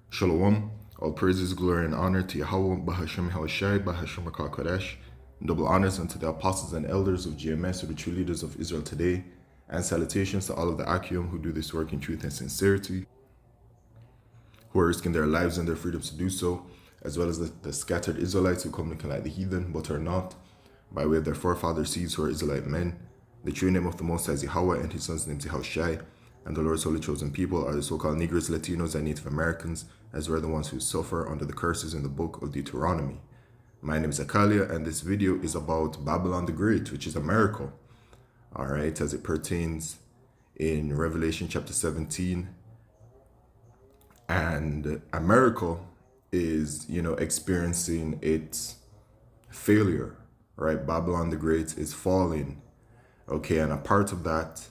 Shalom. All praises, glory, and honor to Yahweh, Bahashem Hawashai, Bahashem Rakah Kodesh. Double honors unto the apostles and elders of GMS, or the true leaders of Israel today. And salutations to all of the Akim who do this work in truth and sincerity, who are risking their lives and their freedoms to do so, as well as the scattered Israelites who come looking like the heathen, but are not, by way of their forefathers' seeds who are Israelite men. The true name of the Most High is Yahweh, and his son's name is Yahushai. And the Lord's holy chosen people are the so-called Negroes, Latinos, and Native Americans, as we're the ones who suffer under the curses in the book of Deuteronomy. My name is Akalia, and this video is about Babylon the Great, which is a miracle, all right, as it pertains in Revelation chapter 17. And a miracle is, experiencing its failure, right? Babylon the Great is falling, okay, and a part of that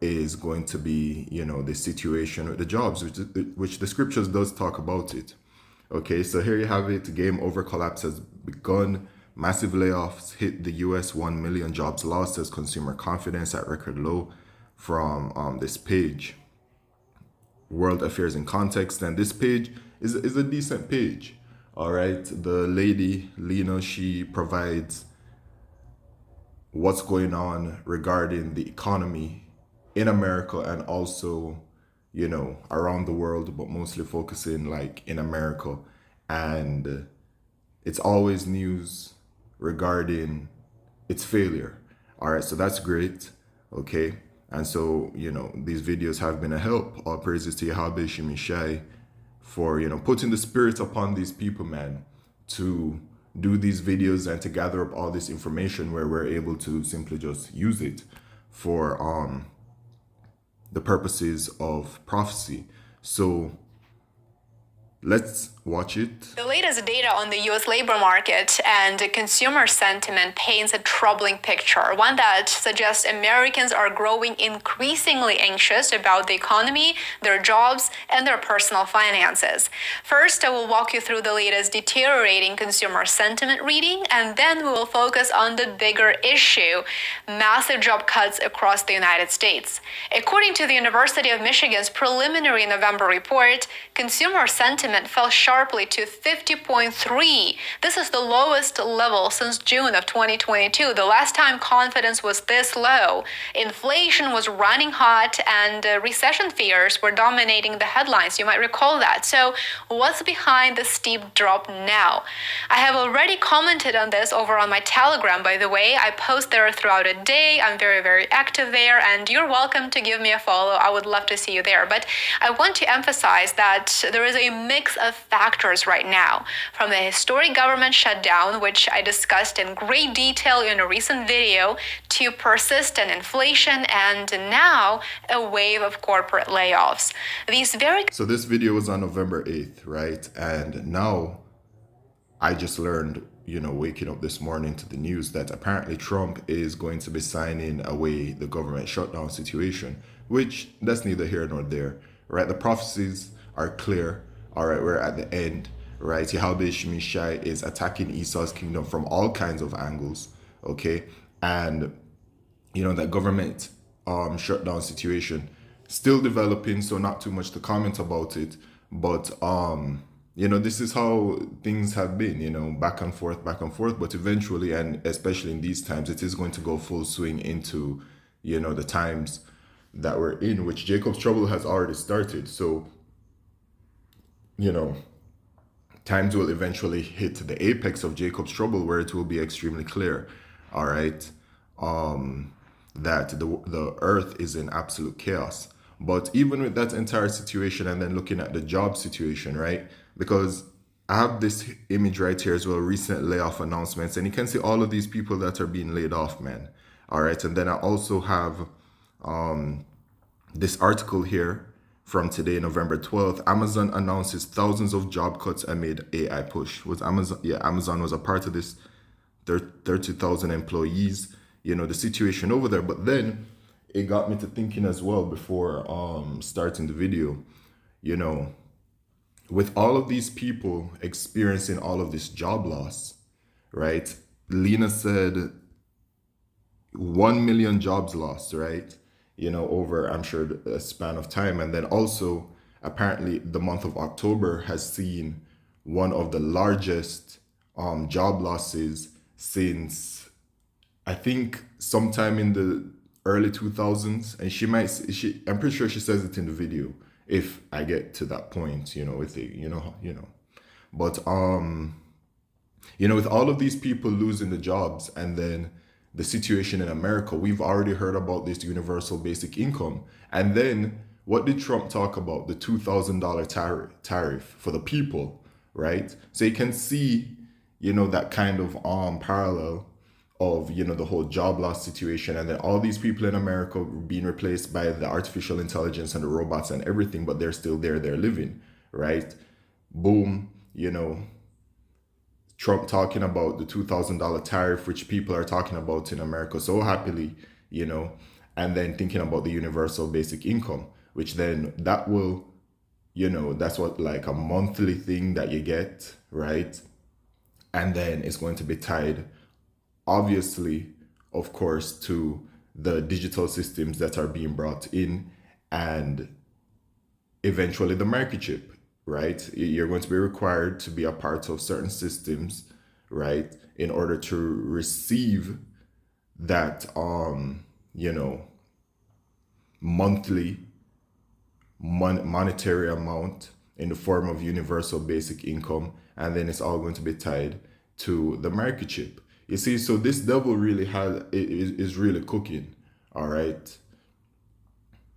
is going to be, the situation with the jobs, which the scriptures does talk about it. Okay, so here you have it. Game over collapse has begun. Massive layoffs hit the US, 1 million jobs lost as consumer confidence at record low from this page. World Affairs in Context. And this page is a decent page. All right, the lady, Lena, she provides what's going on regarding the economy in America and also, around the world, but mostly focusing like in America. And it's always news regarding its failure. All right, so that's great. Okay. And so, these videos have been a help. All praises to Yahweh Shemishai for, putting the spirit upon these people, man, to do these videos and to gather up all this information where we're able to simply just use it for the purposes of prophecy. So let's watch it. The latest data on the U.S. labor market and consumer sentiment paints a troubling picture, one that suggests Americans are growing increasingly anxious about the economy, their jobs, and their personal finances. First, I will walk you through the latest deteriorating consumer sentiment reading, and then we will focus on the bigger issue, massive job cuts across the United States. According to the University of Michigan's preliminary November report, consumer sentiment fell sharply to 50.3. This is the lowest level since June of 2022, the last time confidence was this low. Inflation was running hot and recession fears were dominating the headlines. You might recall that. So what's behind the steep drop now? I have already commented on this over on my Telegram, by the way. I post there throughout a day. I'm very, very active there, and you're welcome to give me a follow. I would love to see you there. But I want to emphasize that there is a mix of factors right now, from the historic government shutdown, which I discussed in great detail in a recent video, to persistent inflation, and now a wave of corporate layoffs. So this video was on November 8th, right? And now I just learned, waking up this morning to the news that apparently Trump is going to be signing away the government shutdown situation, which that's neither here nor there, right? The prophecies are clear. All right, we're at the end, right? Yahweh Shemishai is attacking Esau's kingdom from all kinds of angles, okay? And, that government shutdown situation still developing, so not too much to comment about it. But, this is how things have been, back and forth. But eventually, and especially in these times, it is going to go full swing into, the times that we're in, which Jacob's trouble has already started. So, times will eventually hit the apex of Jacob's trouble, where it will be extremely clear, all right, that the earth is in absolute chaos. But even with that entire situation, and then looking at the job situation, right, because I have this image right here as well, recent layoff announcements, and you can see all of these people that are being laid off, man, all right. And then I also have this article here from today, November 12th. Amazon announces thousands of job cuts amid AI push. Was Amazon? Yeah, Amazon was a part of this. 30,000 employees, the situation over there. But then it got me to thinking as well before starting the video, with all of these people experiencing all of this job loss, right? Lena said 1 million jobs lost, right? Over, I'm sure, a span of time. And then also apparently the month of October has seen one of the largest job losses since I think sometime in the early 2000s. And I'm pretty sure she says it in the video if I get to that point, with it, but with all of these people losing the jobs, and then the situation in America, we've already heard about this universal basic income. And then what did Trump talk about? The $2,000 tariff for the people, right? So you can see, that kind of parallel of, the whole job loss situation, and then all these people in America being replaced by the artificial intelligence and the robots and everything, but they're still there, they're living, right? Boom, Trump talking about the $2,000 tariff, which people are talking about in America so happily, and then thinking about the universal basic income, which then that will, that's what, like a monthly thing that you get, right? And then it's going to be tied, obviously, of course, to the digital systems that are being brought in, and eventually the microchip, right? You're going to be required to be a part of certain systems, right, in order to receive that monthly monetary amount in the form of universal basic income, and then it's all going to be tied to the microchip. You see, so this devil really is really cooking, all right?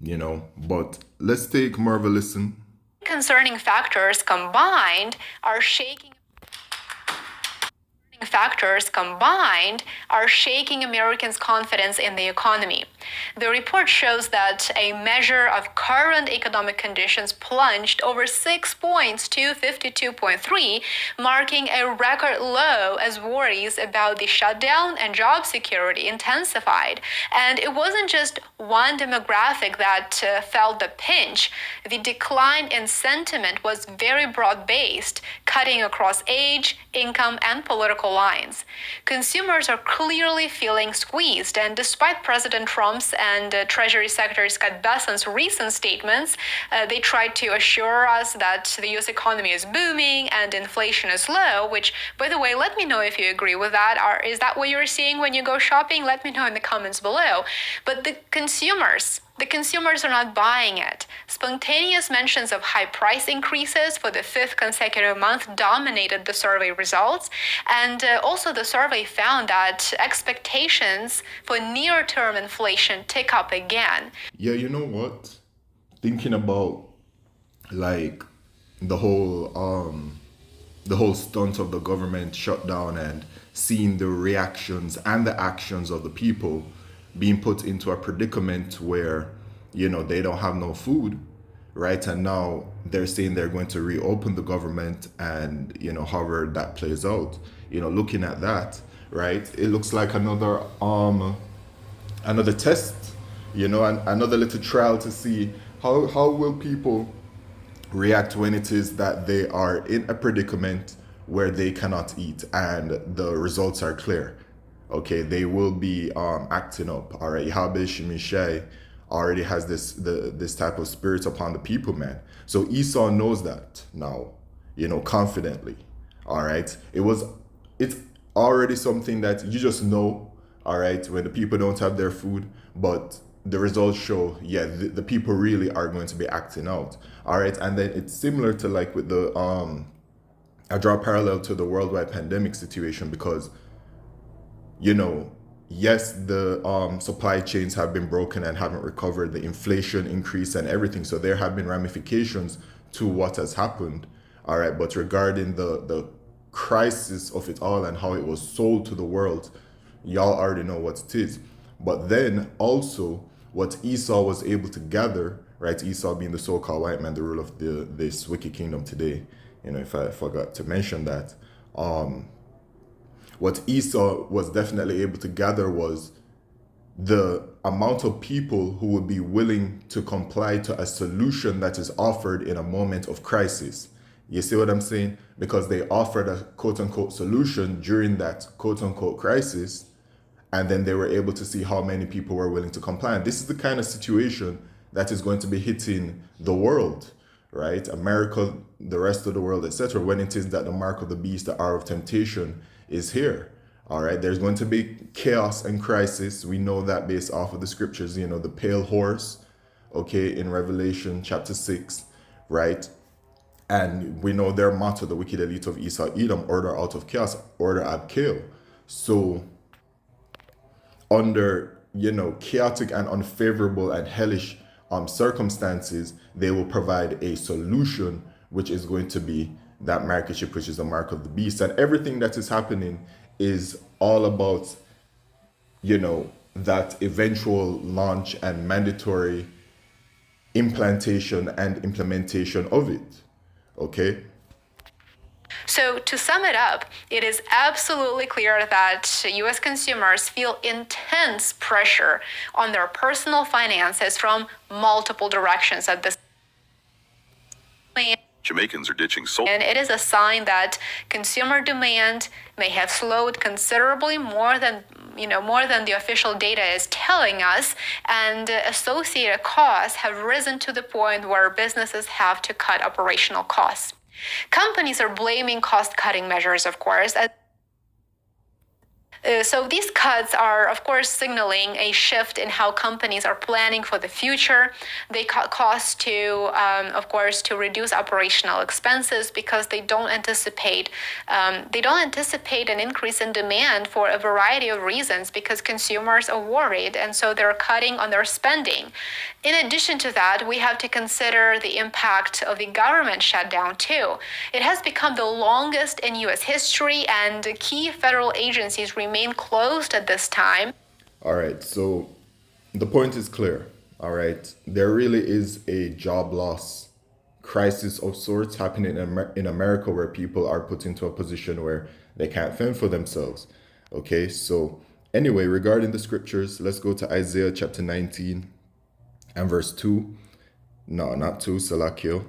But let's take more of a listen. Concerning factors combined are shaking Americans' confidence in the economy. The report shows that a measure of current economic conditions plunged over 6 points to 52.3, marking a record low as worries about the shutdown and job security intensified. And it wasn't just one demographic that felt the pinch. The decline in sentiment was very broad-based, cutting across age, income, and political lines. Consumers are clearly feeling squeezed, and despite President Trump's and Treasury Secretary Scott Bessent's recent statements, they tried to assure us that the U.S. economy is booming and inflation is low, which, by the way, let me know if you agree with that. Is that what you're seeing when you go shopping? Let me know in the comments below. But the consumers are not buying it. Spontaneous mentions of high price increases for the fifth consecutive month dominated the survey results. And also the survey found that expectations for near-term inflation tick up again. Yeah, you know what? Thinking about like the whole stunt of the government shutdown, and seeing the reactions and the actions of the people being put into a predicament where they don't have no food, right? And now they're saying they're going to reopen the government, and however that plays out, looking at that, right, it looks like another test, another little trial to see how will people react when it is that they are in a predicament where they cannot eat and the results are clear. Okay, they will be acting up. All right, Yahweh Shemishai already has this type of spirit upon the people, man. So Esau knows that now, confidently. All right, it's already something that you just know. All right, when the people don't have their food, but the results show, yeah, the people really are going to be acting out. All right, and then it's similar to like with the I draw a parallel to the worldwide pandemic situation, because yes, the supply chains have been broken and haven't recovered, the inflation increase and everything. So there have been ramifications to what has happened. All right. But regarding the crisis of it all and how it was sold to the world, y'all already know what it is. But then also what Esau was able to gather, right? Esau being the so-called white man, the ruler of this wicked kingdom today. If I forgot to mention that, what Esau was definitely able to gather was the amount of people who would be willing to comply to a solution that is offered in a moment of crisis. You see what I'm saying? Because they offered a quote unquote solution during that quote unquote crisis, and then they were able to see how many people were willing to comply. And this is the kind of situation that is going to be hitting the world, right? America, the rest of the world, etc. When it is that the mark of the beast, the hour of temptation, is here. All right, there's going to be chaos and crisis. We know that based off of the scriptures, the pale horse, okay, in Revelation chapter 6, right? And we know their motto, the wicked elite of Esau, Edom, order out of chaos, order ab chaos. So under chaotic and unfavorable and hellish circumstances, they will provide a solution, which is going to be that market chip, which is the mark of the beast. And everything that is happening is all about that eventual launch and mandatory implantation and implementation of it. Okay. So, to sum it up, it is absolutely clear that US consumers feel intense pressure on their personal finances from multiple directions at this point. Jamaicans are ditching soul. And it is a sign that consumer demand may have slowed considerably more than the official data is telling us, and associated costs have risen to the point where businesses have to cut operational costs. Companies are blaming cost-cutting measures, of course. So these cuts are, of course, signaling a shift in how companies are planning for the future. They cut costs to, of course, to reduce operational expenses because they don't anticipate an increase in demand for a variety of reasons, because consumers are worried, and so they're cutting on their spending. In addition to that, we have to consider the impact of the government shutdown too. It has become the longest in U.S. history, and key federal agencies remain closed at this time. All right, so the point is clear. All right, there really is a job loss crisis of sorts happening in America, where people are put into a position where they can't fend for themselves. Okay, so anyway, regarding the scriptures, let's go to Isaiah chapter 19 and verse 2. No, not 2, Salakio.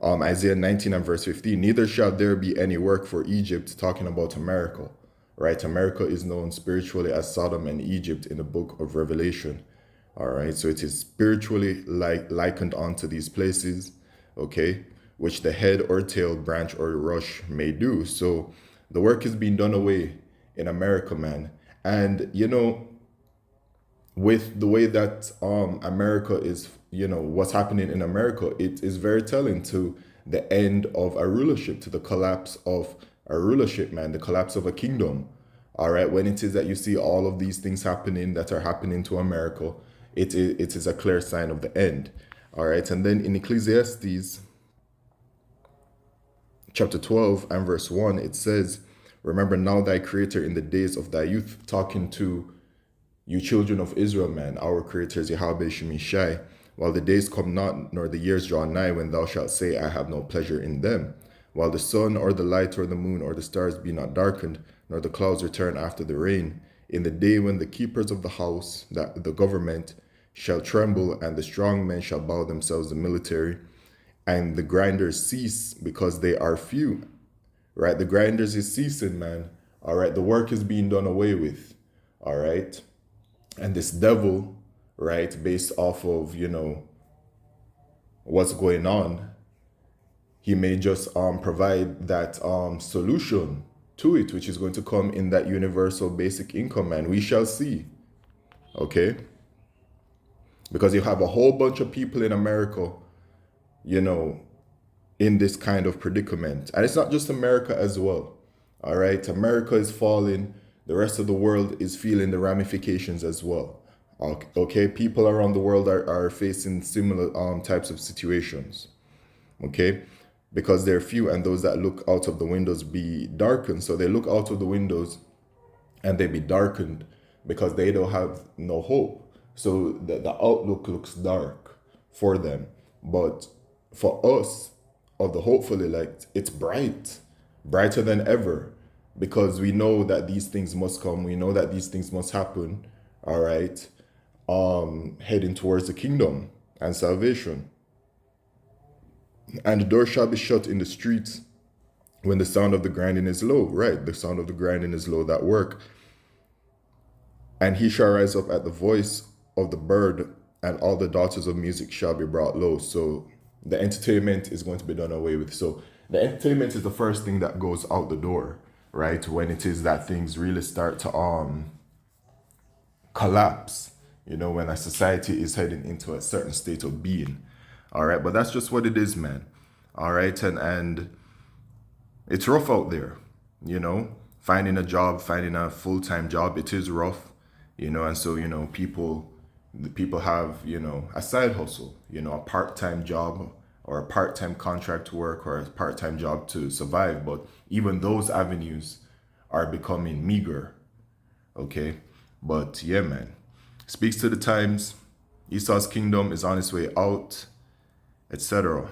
Isaiah 19 and verse 15, neither shall there be any work for Egypt, talking about America, right? America is known spiritually as Sodom and Egypt in the book of Revelation. All right, so it is spiritually likened onto these places, okay, which the head or tail, branch or rush may do. So the work is being done away in America, man. And with the way that America is, what's happening in America, it is very telling to the end of a rulership, to the collapse of a rulership, man, the collapse of a kingdom. All right, when it is that you see all of these things happening that are happening to America, it is a clear sign of the end. All right, and then in Ecclesiastes chapter 12 and verse 1, it says, remember now thy creator in the days of thy youth, talking to you children of Israel, man, our creator is Yahweh Shemishai, while the days come not, nor the years draw nigh, when thou shalt say, I have no pleasure in them. While the sun or the light or the moon or the stars be not darkened, nor the clouds return after the rain, in the day when the keepers of the house, that the government, shall tremble, and the strong men shall bow themselves the military, and the grinders cease because they are few. Right? The grinders is ceasing, man. All right. The work is being done away with. All right. And this devil, right, based off of, what's going on, he may just provide that solution to it, which is going to come in that universal basic income, and we shall see. Okay? Because you have a whole bunch of people in America, in this kind of predicament. And it's not just America as well. All right? America is falling. The rest of the world is feeling the ramifications as well. Okay? People around the world are facing similar types of situations. Okay? Because they're few, and those that look out of the windows be darkened. So they look out of the windows and they be darkened because they don't have no hope. So the outlook looks dark for them. But for us, of the hopeful elect, it's bright, brighter than ever, because we know that these things must come. We know that these things must happen. All right. Heading towards the kingdom and salvation. And the door shall be shut in the streets when the sound of the grinding is low. Right, the sound of the grinding is low, that work. And he shall rise up at the voice of the bird, and all the daughters of music shall be brought low. So the entertainment is going to be done away with. So the entertainment is the first thing that goes out the door, right? When it is that things really start to collapse, you know, when a society is heading into a certain state of being. All right, but that's just what it is, man. All right, and it's rough out there, you know, finding a job, finding a full-time job, it is rough, you know, and so, you know, people have, you know, a side hustle, you know, a part-time job or a part-time contract work or a part-time job to survive. But even those avenues are becoming meager. Okay. But yeah, man, speaks to the times. Esau's kingdom is on its way out, etc.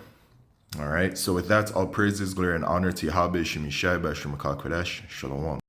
All right. So with that, all praises, glory, and honor to Yahweh Shemishai Bashim Kodesh. Shalom.